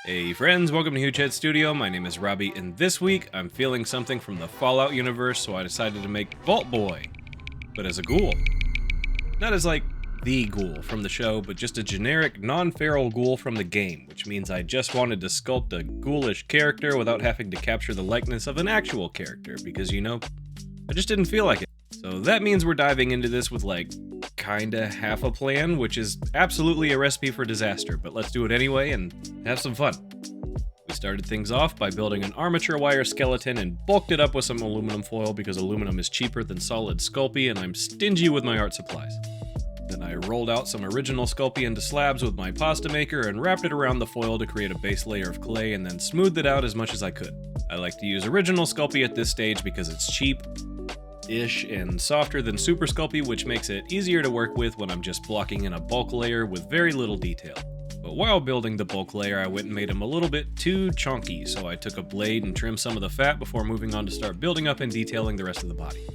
Hey friends, welcome to Huge Head Studio. My name is Robbie, and this week I'm feeling something from the Fallout universe, so I decided to make Vault Boy, but as a ghoul. Not as like the ghoul from the show, but just a generic non-feral ghoul from the game, which means I just wanted to sculpt a ghoulish character without having to capture the likeness of an actual character, because I just didn't feel like it. So that means we're diving into this with kinda half a plan, which is absolutely a recipe for disaster, but let's do it anyway and have some fun. We started things off by building an armature wire skeleton and bulked it up with some aluminum foil because aluminum is cheaper than solid Sculpey and I'm stingy with my art supplies. Then I rolled out some original Sculpey into slabs with my pasta maker and wrapped it around the foil to create a base layer of clay and then smoothed it out as much as I could. I like to use original Sculpey at this stage because it's cheap-ish and softer than Super Sculpey, which makes it easier to work with when I'm just blocking in a bulk layer with very little detail. But while building the bulk layer, I went and made them a little bit too chunky, so I took a blade and trimmed some of the fat before moving on to start building up and detailing the rest of the body.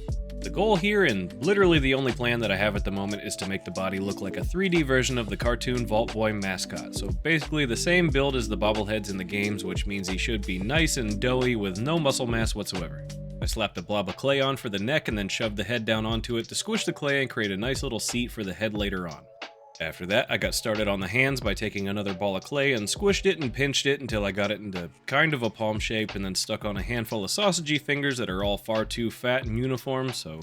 The goal here, and literally the only plan that I have at the moment, is to make the body look like a 3D version of the cartoon Vault Boy mascot, so basically the same build as the bobbleheads in the games, which means he should be nice and doughy with no muscle mass whatsoever. I slapped a blob of clay on for the neck and then shoved the head down onto it to squish the clay and create a nice little seat for the head later on. After that, I got started on the hands by taking another ball of clay and squished it and pinched it until I got it into kind of a palm shape and then stuck on a handful of sausagey fingers that are all far too fat and uniform, so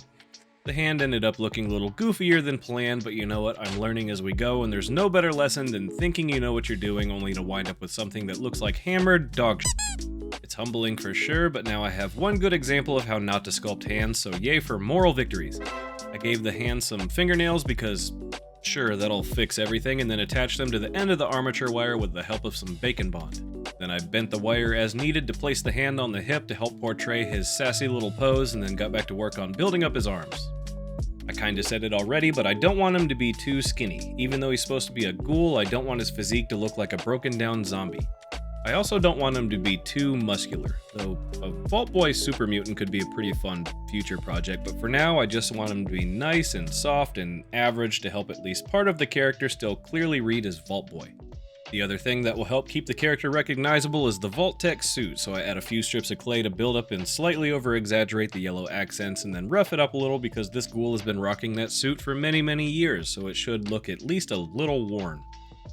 the hand ended up looking a little goofier than planned, but you know what, I'm learning as we go and there's no better lesson than thinking you know what you're doing only to wind up with something that looks like hammered dog shit. It's humbling for sure, but now I have one good example of how not to sculpt hands, so yay for moral victories. I gave the hands some fingernails because sure, that'll fix everything, and then attach them to the end of the armature wire with the help of some bacon bond. Then I bent the wire as needed to place the hand on the hip to help portray his sassy little pose, and then got back to work on building up his arms. I kinda said it already, but I don't want him to be too skinny. Even though he's supposed to be a ghoul, I don't want his physique to look like a broken down zombie. I also don't want him to be too muscular, though a Vault Boy super mutant could be a pretty fun future project, but for now I just want him to be nice and soft and average to help at least part of the character still clearly read as Vault Boy. The other thing that will help keep the character recognizable is the Vault Tech suit, so I add a few strips of clay to build up and slightly over-exaggerate the yellow accents and then rough it up a little because this ghoul has been rocking that suit for many years, so it should look at least a little worn.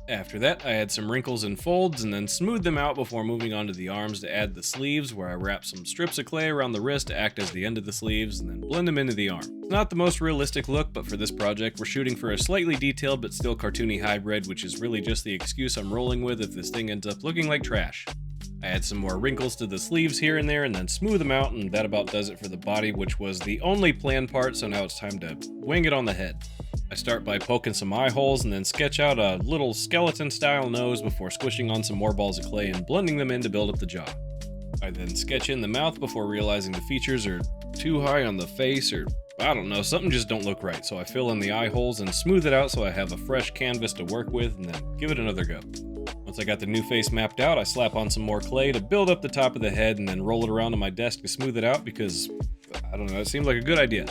After that, I had some wrinkles and folds and then smoothed them out before moving on to the arms to add the sleeves, where I wrapped some strips of clay around the wrist to act as the end of the sleeves and then blend them into the arm. It's not the most realistic look, but for this project we're shooting for a slightly detailed but still cartoony hybrid, which is really just the excuse I'm rolling with if this thing ends up looking like trash. I add some more wrinkles to the sleeves here and there and then smooth them out, and that about does it for the body, which was the only planned part, so now it's time to wing it on the head. I start by poking some eye holes and then sketch out a little skeleton-style nose before squishing on some more balls of clay and blending them in to build up the jaw. I then sketch in the mouth before realizing the features are too high on the face, or I don't know, something just don't look right, so I fill in the eye holes and smooth it out so I have a fresh canvas to work with and then give it another go. Once I got the new face mapped out, I slap on some more clay to build up the top of the head and then roll it around on my desk to smooth it out because, I don't know, it seemed like a good idea.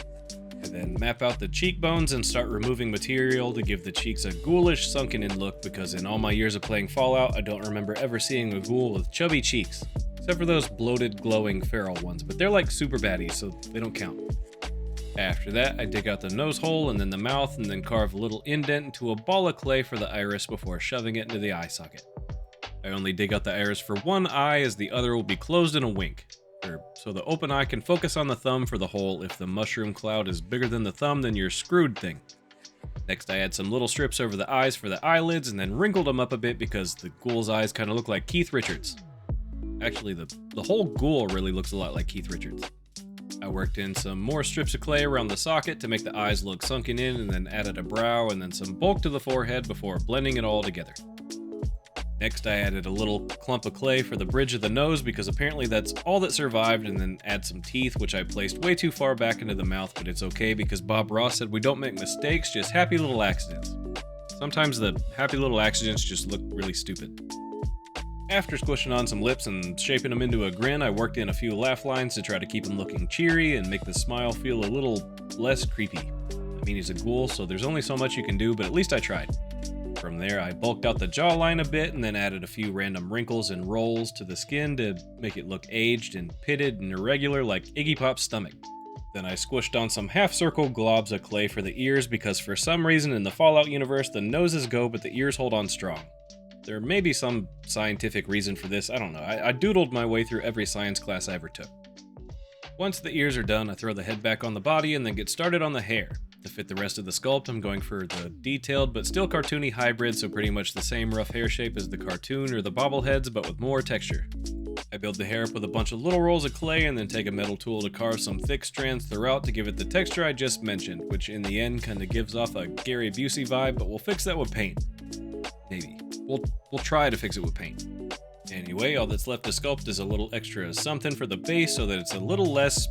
I then map out the cheekbones and start removing material to give the cheeks a ghoulish, sunken-in look because in all my years of playing Fallout, I don't remember ever seeing a ghoul with chubby cheeks, except for those bloated, glowing, feral ones, but they're like super baddies, so they don't count. After that, I dig out the nose hole and then the mouth and then carve a little indent into a ball of clay for the iris before shoving it into the eye socket. I only dig out the iris for one eye as the other will be closed in a wink. So the open eye can focus on the thumb for the hole. If the mushroom cloud is bigger than the thumb, then you're screwed thing. Next I add some little strips over the eyes for the eyelids and then wrinkled them up a bit because the ghoul's eyes kind of look like Keith Richards. Actually, the whole ghoul really looks a lot like Keith Richards. I worked in some more strips of clay around the socket to make the eyes look sunken in and then added a brow and then some bulk to the forehead before blending it all together. Next, I added a little clump of clay for the bridge of the nose because apparently that's all that survived, and then add some teeth, which I placed way too far back into the mouth, but it's okay because Bob Ross said we don't make mistakes, just happy little accidents. Sometimes the happy little accidents just look really stupid. After squishing on some lips and shaping them into a grin, I worked in a few laugh lines to try to keep him looking cheery and make the smile feel a little less creepy. I mean, he's a ghoul, so there's only so much you can do, but at least I tried. From there, I bulked out the jawline a bit and then added a few random wrinkles and rolls to the skin to make it look aged and pitted and irregular like Iggy Pop's stomach. Then I squished on some half-circle globs of clay for the ears because for some reason in the Fallout universe the noses go but the ears hold on strong. There may be some scientific reason for this, I don't know. I doodled my way through every science class I ever took. Once the ears are done, I throw the head back on the body and then get started on the hair. To fit the rest of the sculpt, I'm going for the detailed but still cartoony hybrid, so pretty much the same rough hair shape as the cartoon or the bobbleheads, but with more texture. I build the hair up with a bunch of little rolls of clay and then take a metal tool to carve some thick strands throughout to give it the texture I just mentioned, which in the end kinda gives off a Gary Busey vibe, but we'll fix that with paint. Maybe. We'll try to fix it with paint. Anyway, all that's left to sculpt is a little extra something for the base so that it's a little less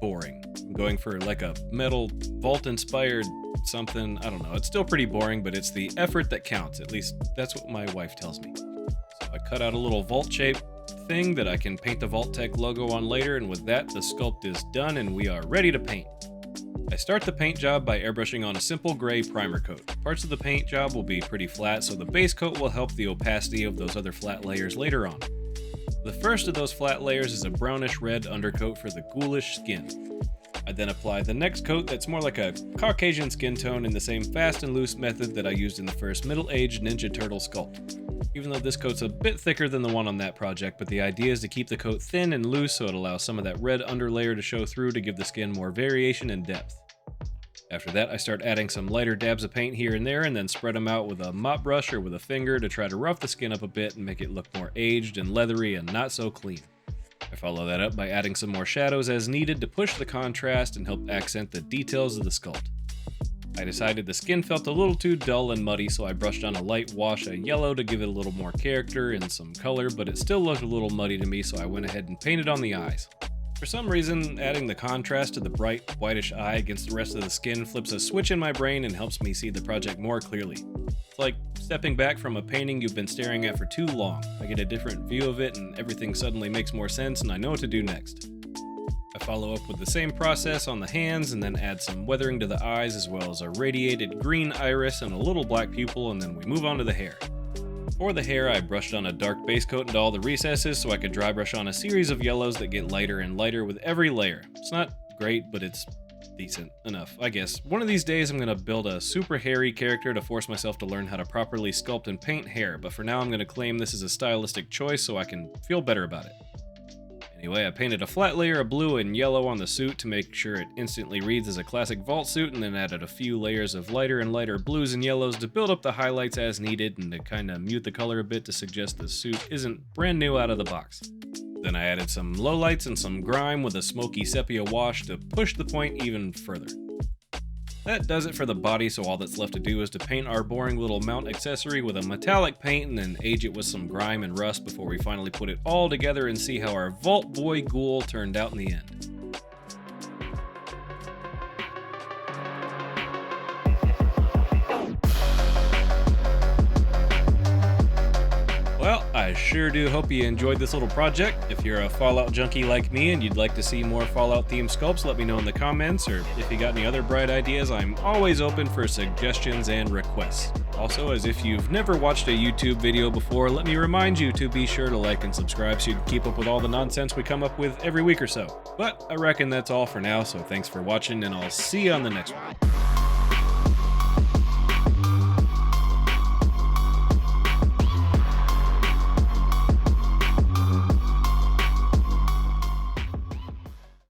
boring. I'm going for like a metal vault-inspired something, I don't know. It's still pretty boring, but it's the effort that counts. At least that's what my wife tells me. So I cut out a little vault shape thing that I can paint the Vault Tech logo on later, and with that, the sculpt is done and we are ready to paint. I start the paint job by airbrushing on a simple gray primer coat. Parts of the paint job will be pretty flat, so the base coat will help the opacity of those other flat layers later on. The first of those flat layers is a brownish red undercoat for the ghoulish skin. I then apply the next coat that's more like a Caucasian skin tone in the same fast and loose method that I used in the first middle-aged Ninja Turtle sculpt. Even though this coat's a bit thicker than the one on that project, but the idea is to keep the coat thin and loose so it allows some of that red underlayer to show through to give the skin more variation and depth. After that, I start adding some lighter dabs of paint here and there and then spread them out with a mop brush or with a finger to try to rough the skin up a bit and make it look more aged and leathery and not so clean. I follow that up by adding some more shadows as needed to push the contrast and help accent the details of the sculpt. I decided the skin felt a little too dull and muddy, so I brushed on a light wash of yellow to give it a little more character and some color, but it still looked a little muddy to me, so I went ahead and painted on the eyes. For some reason, adding the contrast to the bright, whitish eye against the rest of the skin flips a switch in my brain and helps me see the project more clearly. It's like stepping back from a painting you've been staring at for too long. I get a different view of it and everything suddenly makes more sense and I know what to do next. I follow up with the same process on the hands and then add some weathering to the eyes as well as a radiated green iris and a little black pupil, and then we move on to the hair. For the hair, I brushed on a dark base coat into all the recesses so I could dry brush on a series of yellows that get lighter and lighter with every layer. It's not great, but it's decent enough, I guess. One of these days I'm going to build a super hairy character to force myself to learn how to properly sculpt and paint hair, but for now I'm going to claim this is a stylistic choice so I can feel better about it. Anyway, I painted a flat layer of blue and yellow on the suit to make sure it instantly reads as a classic vault suit, and then added a few layers of lighter and lighter blues and yellows to build up the highlights as needed and to kind of mute the color a bit to suggest the suit isn't brand new out of the box. Then I added some lowlights and some grime with a smoky sepia wash to push the point even further. That does it for the body, so all that's left to do is to paint our boring little mount accessory with a metallic paint and then age it with some grime and rust before we finally put it all together and see how our Vault Boy Ghoul turned out in the end. Well, I sure do hope you enjoyed this little project. If you're a Fallout junkie like me and you'd like to see more Fallout themed sculpts, let me know in the comments, or if you got any other bright ideas, I'm always open for suggestions and requests. Also, as if you've never watched a YouTube video before, let me remind you to be sure to like and subscribe so you can keep up with all the nonsense we come up with every week or so. But I reckon that's all for now, so thanks for watching and I'll see you on the next one.